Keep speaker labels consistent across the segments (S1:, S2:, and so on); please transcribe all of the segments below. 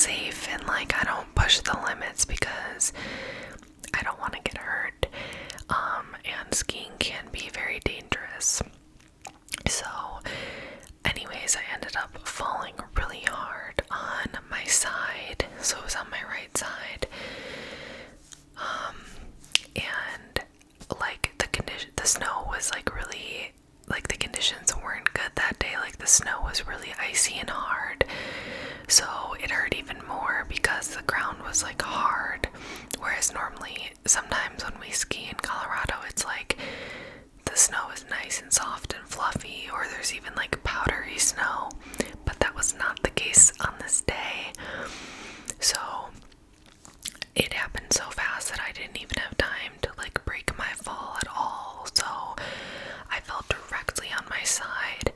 S1: safe and like I don't push the limits because I don't want to get hurt. And skiing can be very dangerous. So anyways, I ended up falling really hard on my side, so it was on my right side. And like the snow was like really, like the conditions weren't good that day. Like the snow was really icy and hard, so it hurt even more because the ground was like hard. Whereas normally, sometimes when we ski in Colorado, it's like the snow is nice and soft and fluffy, or there's even like powdery snow, but that was not the case on this day. So it happened so fast that I didn't even have time to like break my fall at all. So I fell directly on my side.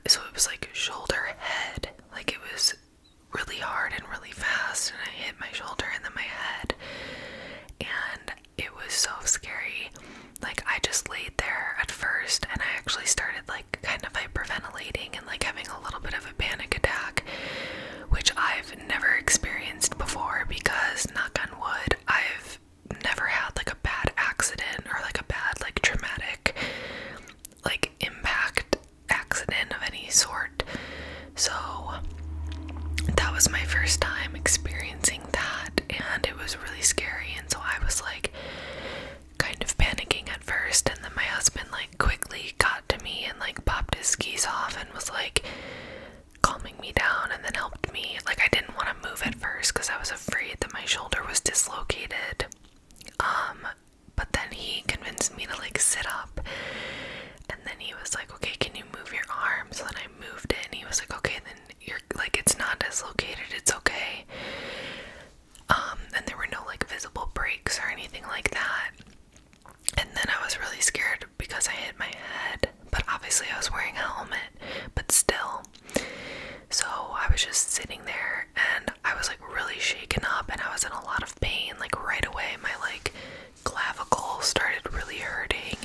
S1: So it was like shoulder head, like it was really hard and really fast, and I hit my shoulder and then my head, and it was so scary. Like I just laid there at first and I actually started like kind of hyperventilating and like having a little bit of a panic attack, which I've never experienced before because, knock on wood, I've never had like a bad accident or like a bad like traumatic like impact accident of any sort. So that was my first time experiencing that, and it was really scary. And so I was like kind of panicking at first, and then my husband like quickly got to me and like popped his skis off and was like calming me down, and then helped me. Like I didn't want to move at first because I was afraid that my shoulder was dislocated, but then he convinced me to like sit up, and then he was like, okay, can you move your arm? So then I moved it, and he was like, okay, then you're like, it's not dislocated, it's okay. And there were no like visible breaks or anything like that. And then I was really scared because I hit my head, but obviously I was wearing a helmet, but still. So I was just sitting there and I was like really shaken up, and I was in a lot of pain. Like right away my like clavicle started really hurting.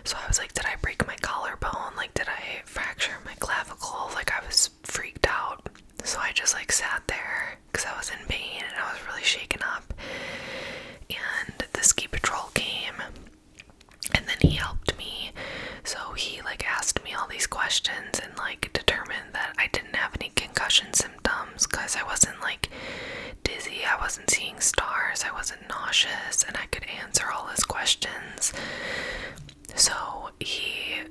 S1: So I was like, did I break my collarbone? Like did I fracture my clavicle? Like I was freaked out. So I just like sat there because I was in pain and I was really shaken up. And the ski patrol came, and then he helped me. So he like asked me all these questions and like determined that I didn't have any concussion symptoms because I wasn't like dizzy, I wasn't seeing stars, I wasn't nauseous, and I could answer all his questions. So he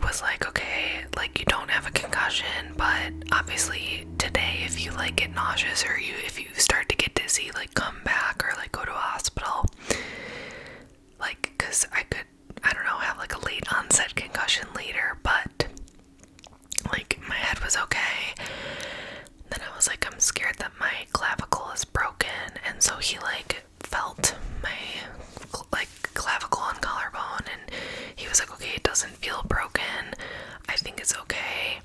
S1: was like, okay, like you don't have a concussion, but obviously today if you like get nauseous or if you start to get dizzy, like come back or like go to a hospital. Like, cause I could, I don't know, have like a late onset concussion later, but like my head was okay. Then I was like, I'm scared that my clavicle is broken, and so he like felt my like clavicle and collarbone, and he was like, okay, it doesn't feel broken, I think it's okay,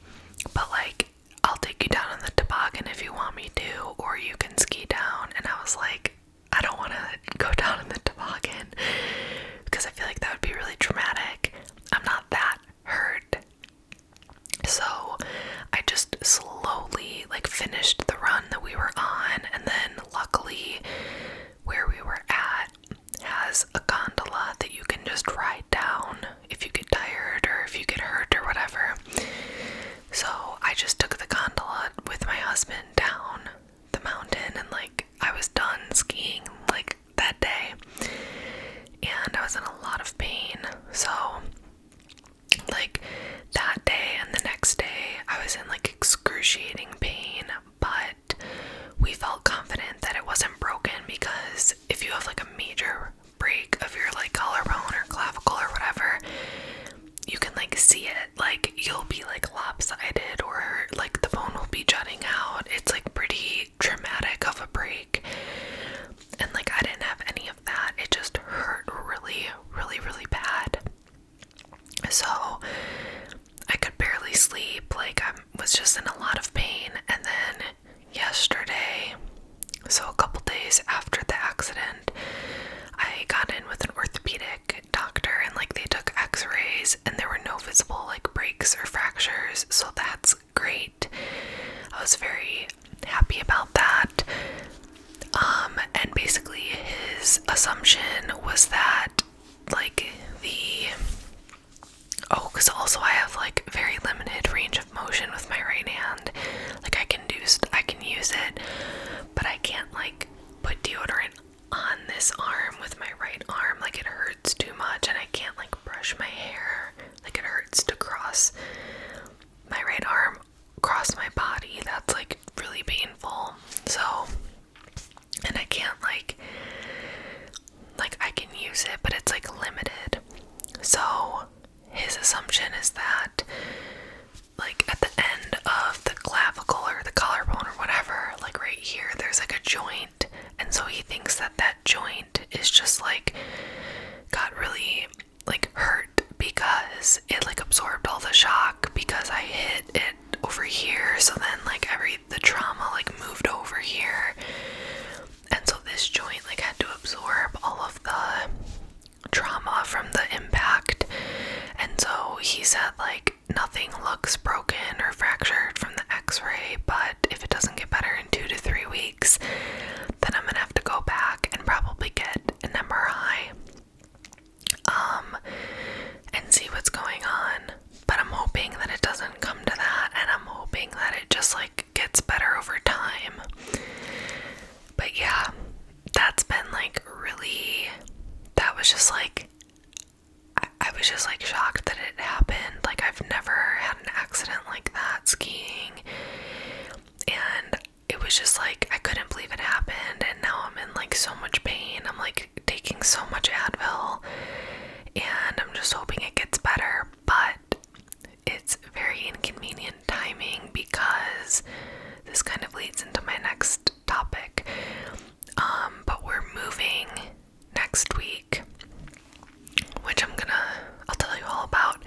S1: but like I'll take you down on the toboggan if you want me to, or you can ski down. And I was like, I don't want to go down on the toboggan because I feel like that would be really traumatic. I'm not that hurt. So I just slowly like finished the run that we were on, and then luckily where we were at has a gondola that you can just ride down if you get tired or if you get hurt or whatever. So I just took the gondola with my husband down the mountain, and like I was done skiing like that day, and I was in a lot of pain. So like that day and the next day I was in like excruciating pain, but we felt confident that it wasn't broken, because if you have like a major break of your like collarbone or clavicle or whatever, you can like see it, like you'll be like lopsided or like the bone will be jutting out. It's like pretty traumatic of a break, and like I didn't have any of that. It just hurt really, really, really bad. So I could barely sleep, like I was just in a lot of pain. And then yesterday, so a couple days after the accident, I got in with an orthopedic doctor, and like they took x-rays and there were no visible like breaks or fractures, so that's great. I was very happy about because also I have like very limited range of motion with my right hand. Like I can use it, but I can't like put deodorant on this arm with my right arm. Like it hurts too much, and I can't like brush my hair. Like it hurts to cross my right arm across my body. That's like really painful. So, and I can't like I can use it, but it's like limited. So his assumption is that like at the end of the clavicle or the collarbone or whatever, like right here, there's like a joint, and so he thinks that that joint is just like got really like hurt because it like absorbed all the shock because I hit it over here. So then like the trauma like moved over here, and so this joint like had to absorb all of the trauma from the impact. And so he said like nothing looks broken or fractured from the x-ray, but if it doesn't get better in 2 to 3 weeks, then I'm gonna have to go back and probably get an MRI and see what's going on. But I'm hoping that it doesn't come to that, and I'm hoping that it just like gets better over time. But yeah, that's been like really, that was just like, I was just like shocked that it happened. Like I've never had an accident like that skiing, and it was just like I couldn't believe it happened, and now I'm in like so much pain. I'm like taking so much Advil, and I'm just hoping it gets better, but it's very inconvenient timing because this kind of leads into my next topic. But we're moving next week, which I'll tell you all about.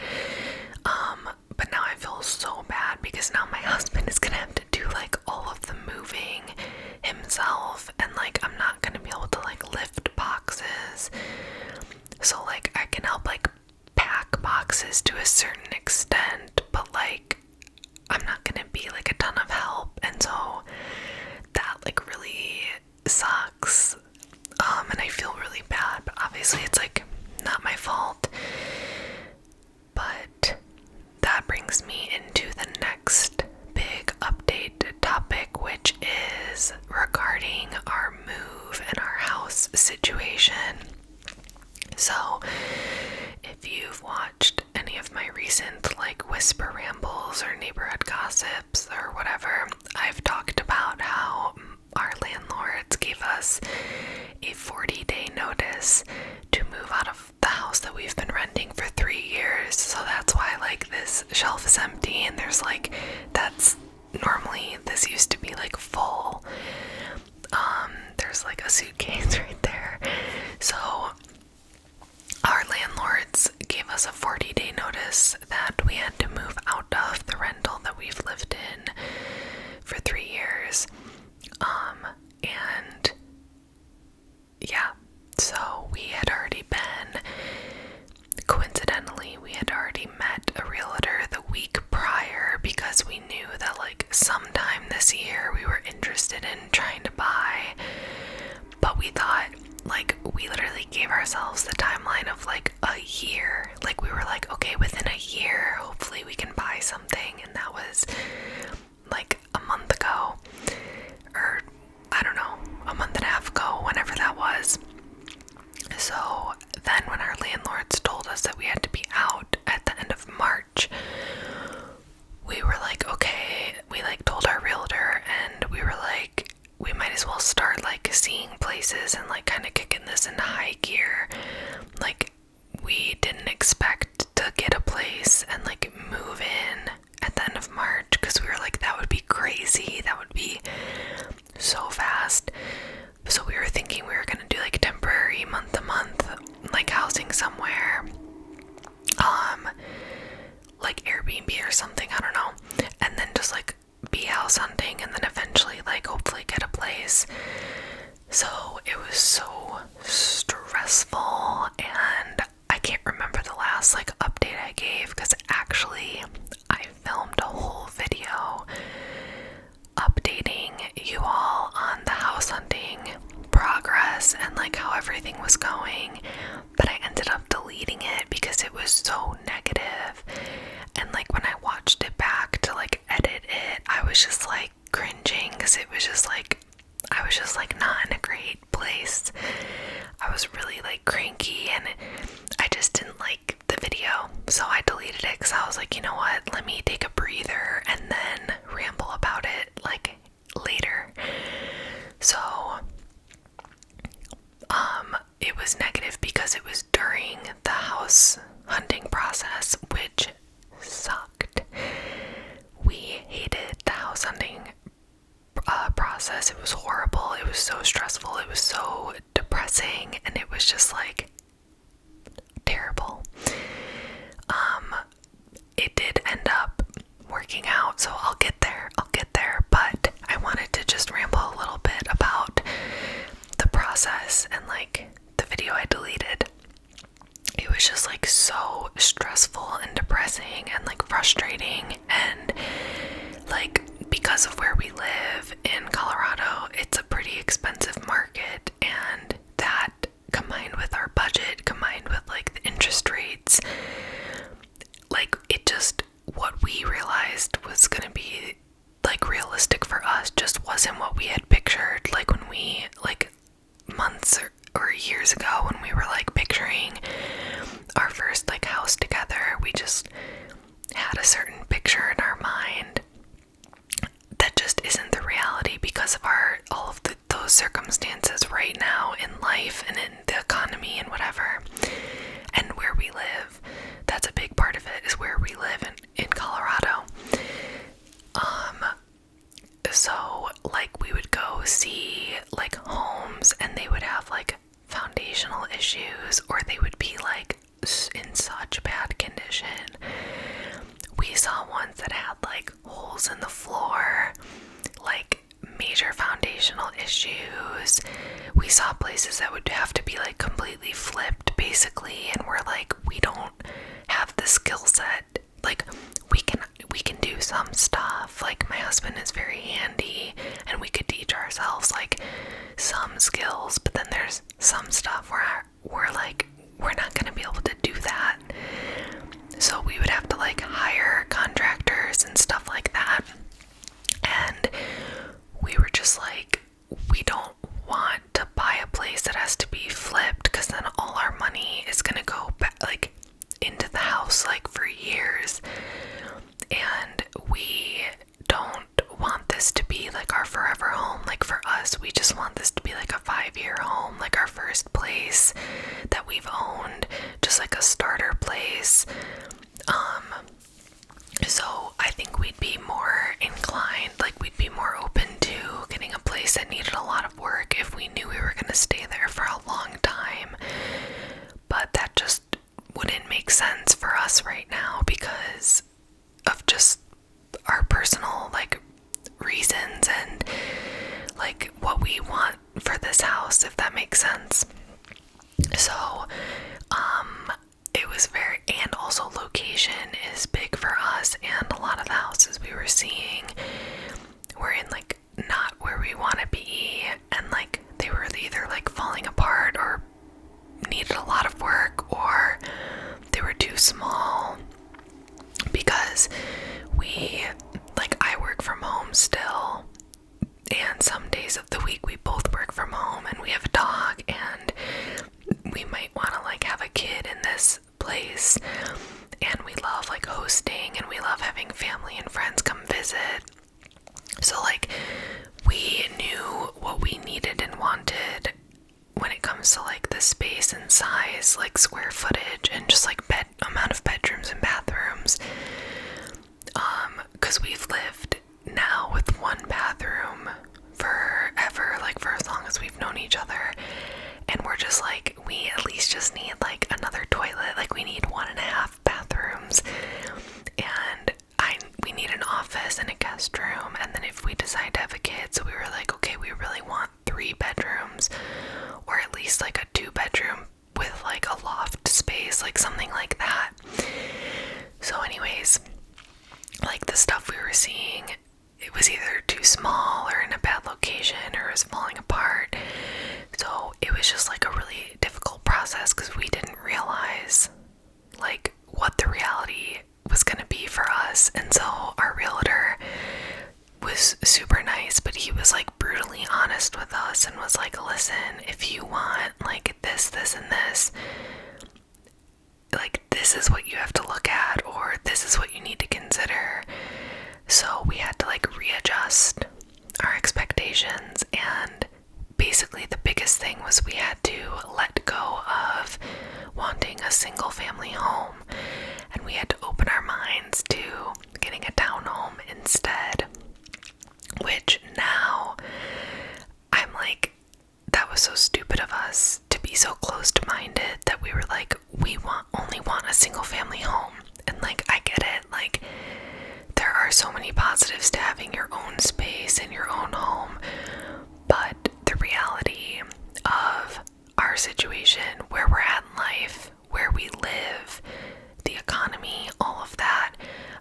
S1: But now I feel so bad because now my husband is gonna have to do like all of the moving himself, and like I'm not gonna be able to like lift boxes. So like I can help like pack boxes to a certain extent, but like I'm not gonna be like a ton of help, and so that like really sucks. And I feel really bad, but obviously it's like not my fault. But that brings me into the next big update topic, which is regarding our move and our house situation. So if you've watched any of my recent like whisper rambles or neighborhood gossips or whatever, I've talked about how our landlords gave us a 40-day notice to move out of the house that we've been renting for 3 years. So that's why like this shelf is empty, and there's like, that's normally, this used to be like full. There's like a suitcase right there. So our landlords gave us a 40-day notice that we had to move out of the rental that we've lived in for 3 years. And yeah, so we had already been, coincidentally, we had already met a realtor the week prior because we knew that like sometime this year we were interested in trying to buy. But we thought, like, we literally gave ourselves the timeline of like a year. Like we were like, okay, within a year, hopefully we can buy something. And that was like a month ago, or I don't know, a month and a half ago, whenever that was. So then when our landlords told us that we had to be out at the end of March, we were like, okay, we like told our realtor, and we were like, we might as well start like seeing places and like kind of kicking this into high gear. Like we didn't expect to get a place and like move in at the end of March, because we were like, that would be crazy, that would be so fast. So we were thinking we were gonna do like temporary month-to-month like housing somewhere, like Airbnb or something, I don't know, and then just like be house hunting, and then eventually like hopefully get a place. So it was so stressful, and I can't remember the last like update I gave, because actually I filmed a whole video updating you all on the house hunting progress and like how everything was going, but I ended up deleting it because it was so negative, like, you know what, let me take a breather and then ramble about it like later. So it was negative because it was during the house hunting process, which sucked. We hated the house hunting process. It was horrible. It was so stressful. It was so depressing, and it was just like terrible. It did end up working out, so I'll get there, but I wanted to just ramble a little bit about the process and like the video I deleted. It was just like so stressful and depressing and like frustrating, and like because of where we live in Colorado, it's a pretty expensive market, and that combined with our budget, combined with like the interest rates, like it just, what we realized was gonna be like realistic for us just wasn't what we had pictured. Like when we, like months or years ago, when we were like picturing our first like house together, we just had a certain picture in our mind that just isn't the reality because of all of those circumstances right now in life and in the economy and whatever, and where we live. That's a big part of it, is where we live in Colorado. So like we would go see like homes, and they would have like foundational issues, or they would be like in such bad condition. We saw ones that had like holes in the floor, like major foundational issues. We saw places that would have to be like completely flipped basically, and we're like, we don't have the skill set. Like we can do some stuff. Like my husband is very handy, and we could teach ourselves like some skills, but then there's some stuff where we're like, we're not going to be able to do that. So we would have to like hire contractors and stuff like that. And we were just like, we don't want to buy a place that has to be flipped, because then all our money is going to go back like into the house like for years. And we don't want this to be like our forever home. Like for us, we just want this to be like a 5-year home, like our first place that we've owned, just like a starter place. So I think we'd be more inclined, like we'd be more open to getting a place that needed a lot of work if we knew we were going to stay there for a long time. But that just wouldn't make sense for us right now because of just our personal like reasons and like what we want for this house, if that makes sense. So it was very, and also location is big for us, and a lot of the houses we were seeing were in like not where we want to be, and like they were either like falling apart or needed a lot of work, or they were too small. Because I work from home still, and some days of the week we both work from home, and we have a dog, and we might want to like have a kid in this place, and we love like hosting, and we love having family and friends come visit. So like we knew what we needed and wanted when it comes to like the space and size, like square footage, and just like amount of bedrooms and bathrooms. Because we've lived now with one bathroom forever, like for as long as we've known each other, and we're just like, we at least just need like another toilet. Like we need 1.5 bathrooms, and we need an office and a guest room, and then if we decide to have a kid, so we were like, okay, we really want 3 bedrooms, or at least like a 2-bedroom with like a loft space, like something like that. So anyways, like the stuff we were seeing, it was either too small or in a bad location, or it was falling apart. So it was just like a really difficult process because we didn't realize like what the reality was going to be for us. And so our realtor was super nice, but he was like brutally honest with us and was like, listen, if you want like this and this, like this is what you have to look at, or this is what what you need to consider. So we had to like readjust our expectations, and basically the biggest thing was we had to let go of wanting a single family home, and we had to open our minds to getting a townhome instead, which now I'm like, that was so stupid of us to be so closed-minded that we were like, we only want a single family home. And like, I get it, like there are so many positives to having your own space and your own home, but the reality of our situation, where we're at in life, where we live, the economy, all of that,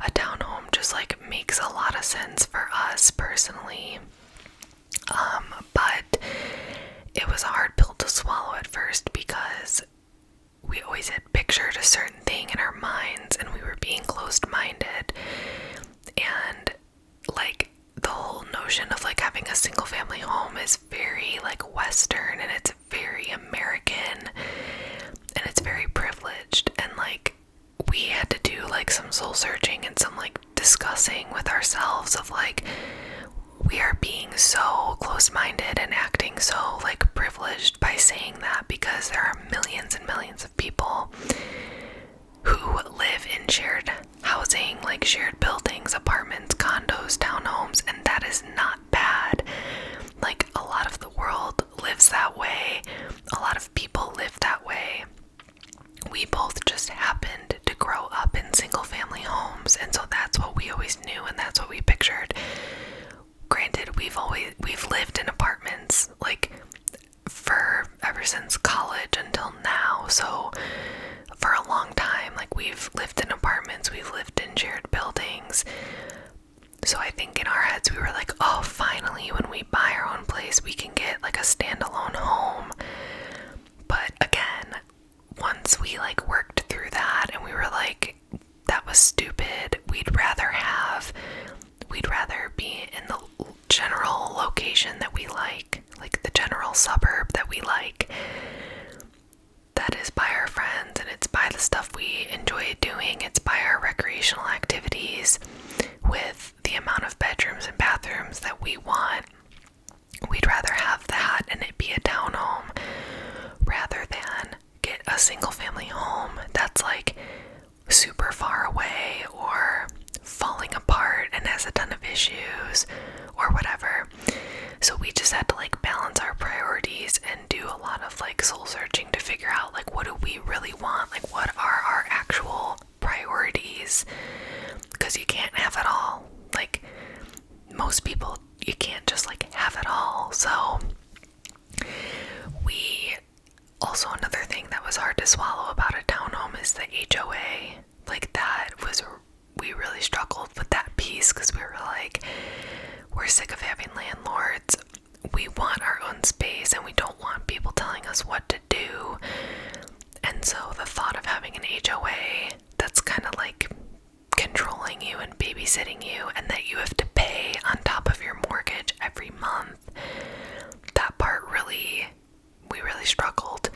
S1: a townhome just like makes a lot of sense for us personally. But it was a hard pill to swallow at first because we always had pictured a certain thing in our minds and we were being closed-minded, and like the whole notion of like having a single family home is very like Western, and it's very American, and it's very privileged, and like we had to do like some soul searching and some like discussing with ourselves of like, we are being so close-minded and acting so like privileged by saying that, because there are millions and millions of people who live in shared housing, like shared buildings, apartments, condos, townhomes, and that is not bad. Like a lot of the world lives that way. A lot of people live that way. We both just happened to grow up in single family homes, and so that's what we always knew and that's what we pictured. Granted, we've lived in apartments like for ever since college until now, so for a long time, like we've lived in apartments, we've lived in shared buildings. So I think in our heads we were like, oh, finally when we buy our own place we can get like a standalone home. But again, once we like worked through that and we were like, that was stupid, we'd rather be in the general location that we like the general suburb that we like, that is by our friends, and it's by the stuff we enjoy doing, it's by our recreational activities, with the amount of bedrooms and bathrooms that we want. We'd rather have that and it be a townhome rather than get a single family home that's like super far away or falling apart and has a ton of issues or whatever. So we just had to like balance our priorities and do a lot of like soul searching to figure out like, what do we really want? Like, what are our actual priorities? Because you can't have it all. Like most people, you can't just like have it all. So we also, another thing that was hard to swallow about a townhome is the HOA. Like that was, we really struggled with that piece because we were like, we're sick of having landlords. We want our own space and we don't want people telling us what to do. And so the thought of having an HOA that's kind of like controlling you and babysitting you, and that you have to pay on top of your mortgage every month, that part we really struggled.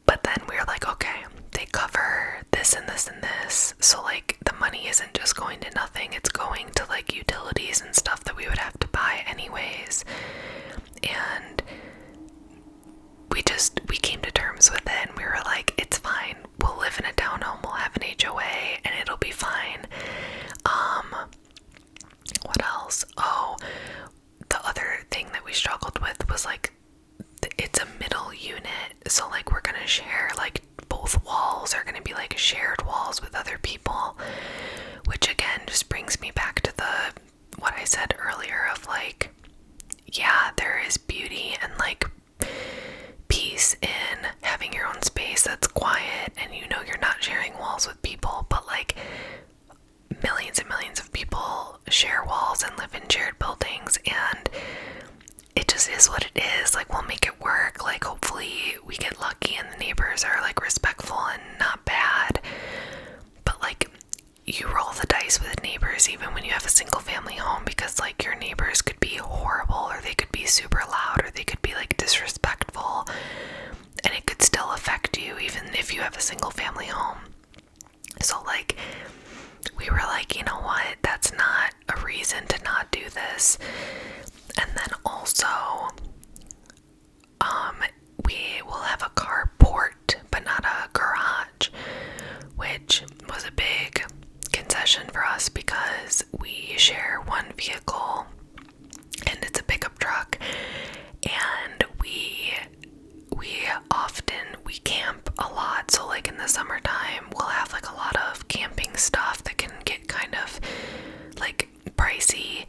S1: But then we were like, okay, they cover this and this and this, so like the money isn't just going to nothing, it's going to like utilities and stuff that we would have to buy anyways. And we came to terms with it, and we were like, it's fine, we'll live in a townhome, we'll have an HOA, and it'll be fine. What else? Oh, the other thing that we struggled with was like, it's a middle unit, so like we're gonna share, like both walls are gonna be like shared walls with other people, which again just brings me back to what I said earlier of like, yeah, there is beauty and like peace in having your own space that's quiet and you know you're not sharing walls with people, but like millions and millions of people share walls and live in shared buildings, and it just is what it is. Like, we'll make it work. Like, hopefully we get lucky and the neighbors are like respectful and not bad, but like you roll the dice with neighbors even when you have a single family home, because like your neighbors could be horrible, or they could be super loud, or they could be like disrespectful, and it could still affect you even if you have a single family home. So like we were like, you know what, that's not a reason to not do this. And then also, we will have a carport, but not a garage, which was a big concession for us because we share one vehicle and it's a pickup truck, and we camp a lot. So like in the summertime we'll have like a lot of camping stuff that can get kind of like pricey,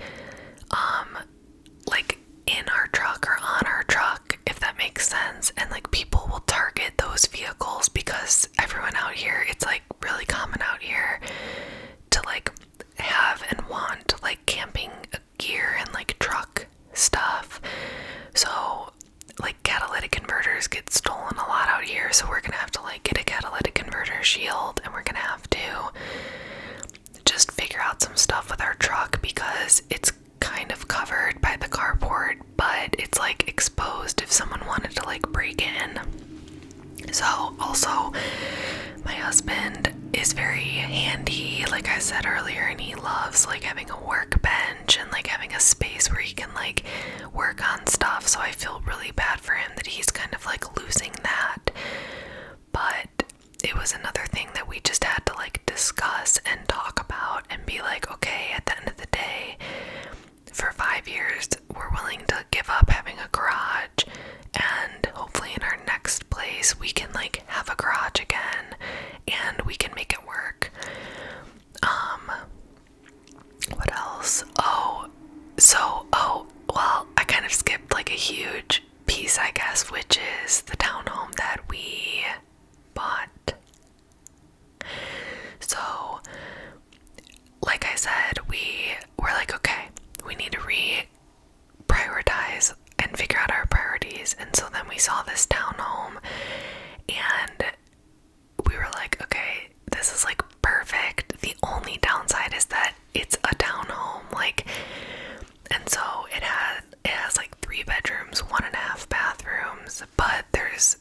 S1: like in our truck or on our truck, if that makes sense. And like people will target those vehicles because everyone out here, it's like really common out here to like have and want like camping gear and like truck stuff. So like catalytic converters get stolen a lot out here, so we're gonna have to like get a catalytic converter shield, and we're gonna have to just figure out some stuff with our truck because it's kind of covered by the carport, but it's like exposed if someone wanted to like break in. So also, my husband is very handy, like I said earlier, and he loves like having a workbench and like having a space where he can like work on stuff. So I feel really bad for him that he's kind of like losing that. But it was another thing that we just had to like discuss and talk about and be like, okay, at the end of the day, for 5 years, we're willing to give up having a garage, and hopefully in our next place we can like have a garage again and we can make it work. What else? Well, I kind of skipped like a huge piece, I guess, which is the townhome that we bought. So, like I said, we were like, okay, we need to prioritize and figure out our priorities. And so then we saw this townhome and we were like, okay, this is like perfect. The only downside is that it's a townhome, like, and so it has like 3 bedrooms, 1.5 bathrooms, but there's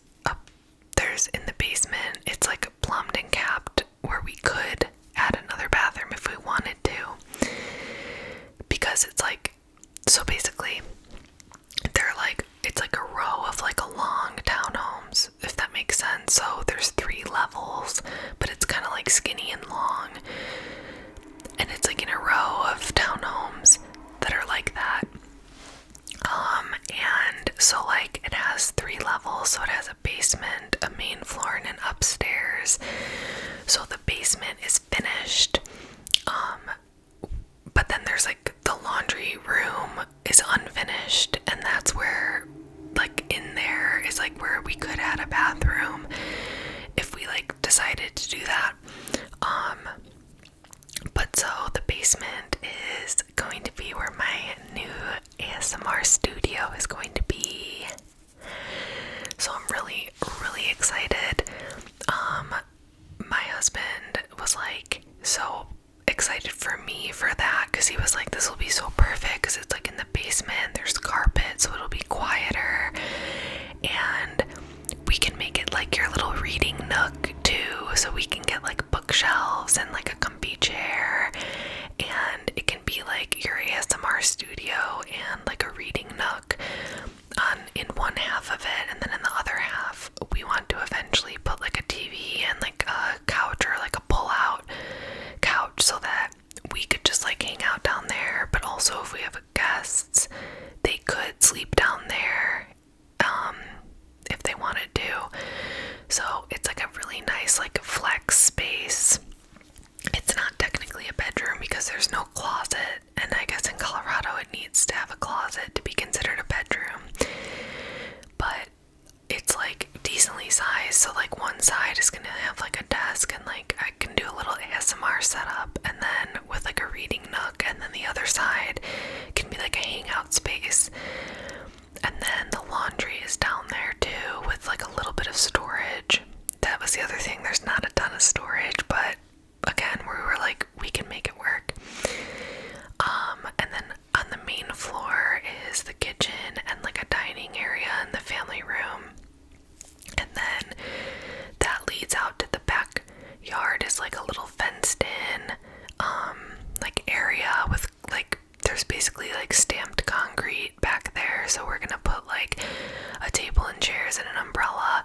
S1: in the basement, it's like plumbed and capped where we could add another bathroom if we wanted to, because it's like, so basically it's like a row of like a long townhomes, if that makes sense. So there's 3 levels, but it's kind of like skinny and long, and it's like in a row of townhomes that are like that. And so like it has 3 levels, so it has a basement, a main floor, and an upstairs. So the basement is finished, but then there's like the laundry room is unfinished, and that's where like in there is like where we could add a bathroom if we like decided to do that. But so the basement is going to be where my new ASMR studio is going to be. So I'm really, really excited. My husband was like so excited for me for that, because he was like, this will be so perfect because it's like in the basement, there's carpet, so it'll be quieter, and we can make it like your little reading nook too, so we can get like bookshelves and like a comfy chair, and it can be like your ASMR studio and like a reading nook in one half of it, and then in the other half we want to eventually put like a TV and like a couch or like a pull-out couch so that we could just like hang out down there, but also if we have guests, they could sleep down there if they wanted to. So it's like a really nice like flex space. It's not technically a bedroom because there's no closet, and I guess in Colorado it needs to have a closet to be considered a bedroom, but it's like decently sized. So like one side is gonna have like a desk and like I can do a little ASMR setup, and then with like a reading nook, and then the other side can be like a hangout space. And then the laundry is down there too, with like a little bit of storage. That was the other thing, there's not a ton of storage, but again, we were like, we can make it work. And then on the main floor is the kitchen and like a dining area and the family room. And then that leads out to the backyard, is like a little fenced in So we're gonna put like a table and chairs and an umbrella,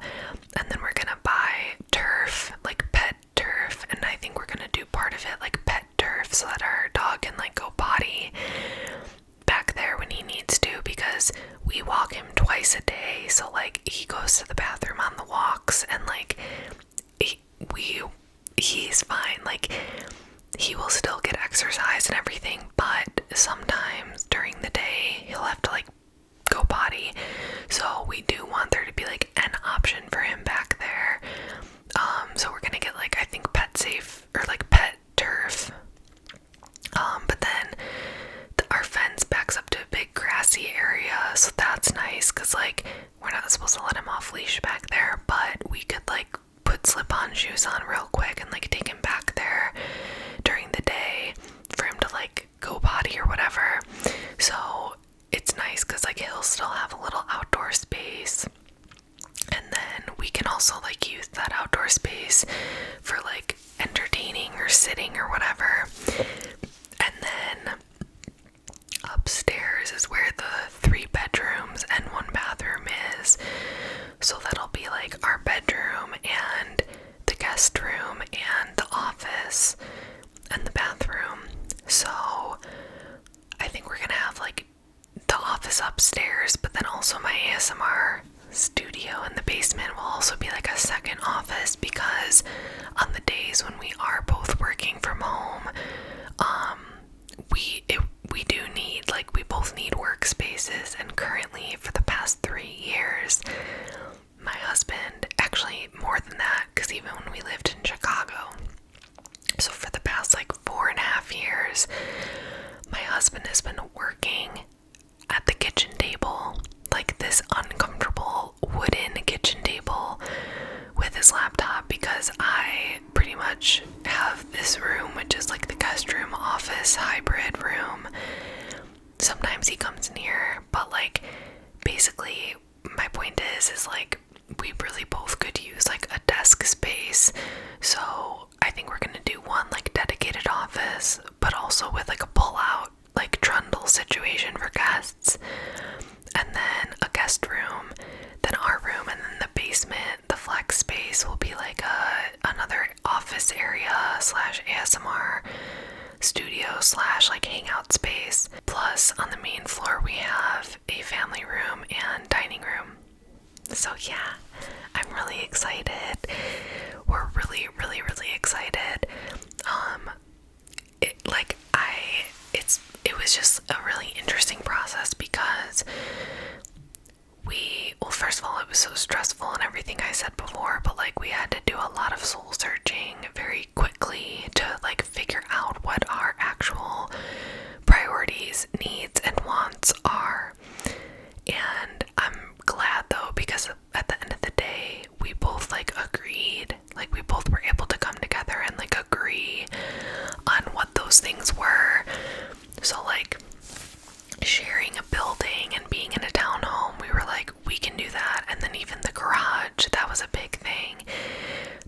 S1: and then we're gonna buy turf, like pet turf, and I think we're gonna do part of it like pet turf so that our dog can like go potty back there when he needs to, because we walk him twice a day. So like he goes to the bathroom on the walks, and like he's fine. Like he will still get exercise and everything, but sometimes during the day he'll have to like go potty. So we do want there to be like an option for him back there. So we're gonna get like, I think pet safe or like pet turf. But then our fence backs up to a big grassy area, so that's nice, because like we're not supposed to let him off leash back there, but we could like put slip-on shoes on real quick and like take him back there during the day for him to like go potty or whatever. So it's nice because like he'll still have a little outdoor space, and then we can also like use that outdoor space for like entertaining or sitting or whatever. And then upstairs is where the 3 bedrooms and 1 bathroom is. So that'll be like our bedroom and the guest room and the office and the bathroom. So I think we're gonna have like the office upstairs, but then also my ASMR studio in the basement will also be like a second office, because on the days when we are both working from home, we do need, like, we both need workspaces. And currently for the past 3 years, my husband, actually more than that, because even when we lived in Chicago, so for the past like 4.5 years, my husband has been working at the kitchen table, like this uncomfortable wooden kitchen table with his laptop, because I pretty much have this room, which is like the guest room office hybrid room. Sometimes he comes in here, but like basically my point is like we really both could use like a desk space. So I think we're gonna do one like dedicated office, but also with like a pull-out like trundle situation for guests, and then a guest room, then our room, and then the basement, the flex space, will be like another office area slash ASMR studio slash like hangout space. Plus on the main floor we have a family room and dining room. So yeah, I'm really excited. We're really excited. It was just a really interesting process, because well, first of all, it was so stressful and everything I said before, but like we had to do a lot of soul searching very quickly to like figure out what our actual priorities, needs, and wants are. And I'm glad though, because at the end of the day, we both like agreed, like we both were able to come together and like agree on what those things were. So like sharing a building and being in a townhome, we were like, we can do that. And then even the garage, that was a big thing.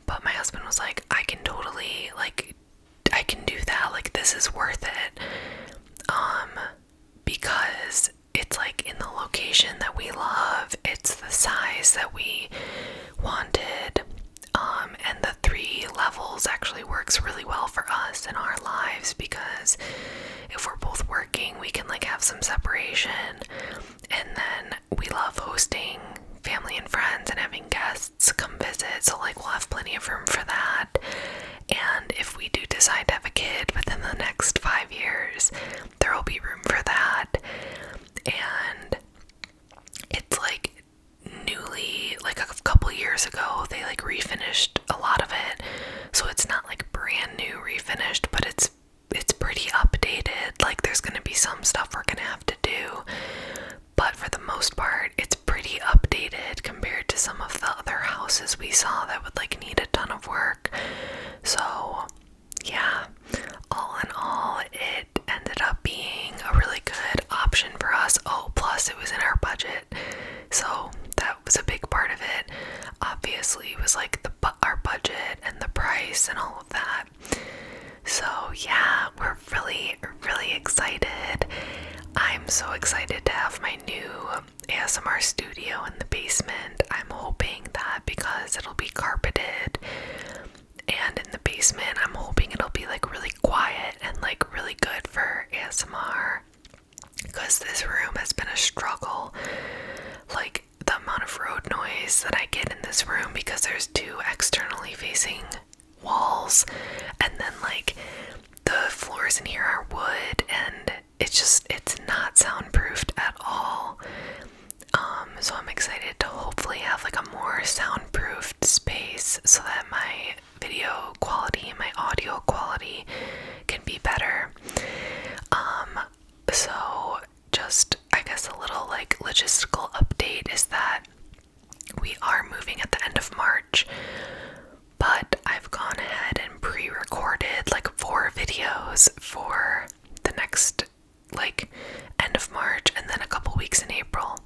S1: But my husband was like, I can totally, like, I can do that. Like, this is worth it. Because it's like in the location that we love, it's the size that we wanted. And the 3 levels actually works really well for us in our lives, because if we're both working, we can like have some separation. And then we love hosting family and friends and having guests come visit, so like we'll have plenty of room for that. And if we do decide to have a kid within the next 5 years, there will be room for that. And it's like newly, like a couple years ago, they like refinished a lot of it, so it's not like brand new refinished, but it's pretty updated. Like there's gonna be some stuff we're gonna have to do, but for the most part it's pretty updated compared to some of the other houses we saw that would like need a ton of work. So yeah, all in all, it ended up being a really good option for us. Oh, plus it was in our budget, so that was a big part of it. Obviously it was like our budget and the price and all of that. So yeah, we're really excited. I'm so excited to have my new our studio in the basement. I'm hoping that because it'll be carpeted and in the basement, I'm hoping it'll be like really quiet and like really good for ASMR, because this room has been a struggle. Like the amount of road noise that I get in this room, because there's two externally facing walls, and then like the floors in here are wood, and it's not soundproofed at all. So I'm excited to hopefully have like a more soundproofed space so that my video quality and my audio quality can be better. So just, I guess, a little like logistical update is that we are moving at the end of March, but I've gone ahead and pre-recorded like 4 videos for the next like end of March and then a couple weeks in April,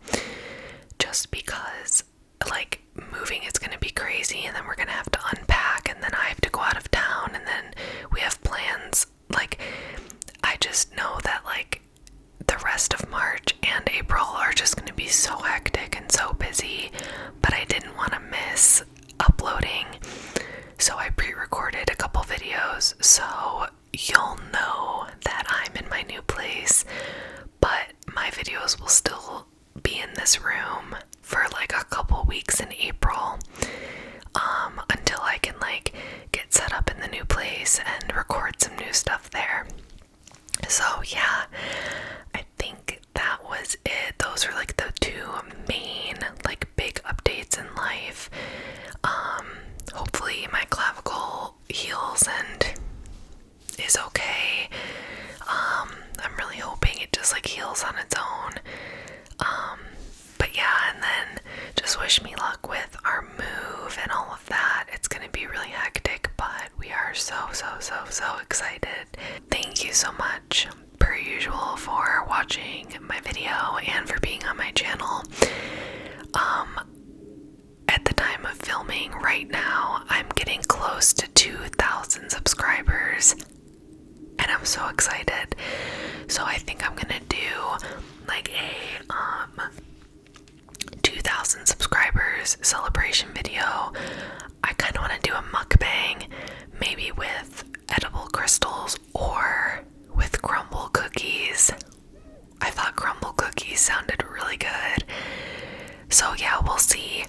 S1: just because like moving is going to be crazy, and then we're going to have to unpack, and then I have to go out of town, and then we have plans. Like, I just know that like the rest of March and April are just going to be so hectic and so busy, but I didn't want to miss uploading, so I pre-recorded a couple videos so you'll know that I'm in my new place, but my videos will still be in this room for like a couple weeks in April, until I can like get set up in the new place and record some new stuff there. So yeah, I think that was it. Those are like the 2 main like big updates in life. Hopefully my clavicle heals and is okay. I'm really hoping it just like heals on its own. But yeah, and then just wish me luck with our move and all of that. It's gonna be really hectic, but we are so excited. Thank you so much, per usual, for watching my video and for being on my channel. At the time of filming right now, I'm getting close to 2,000 subscribers, and I'm so excited. So I think I'm gonna do like a 2,000 subscribers celebration video. I kind of want to do a mukbang, maybe with edible crystals or with crumble cookies. I thought crumble cookies sounded really good. So yeah, we'll see.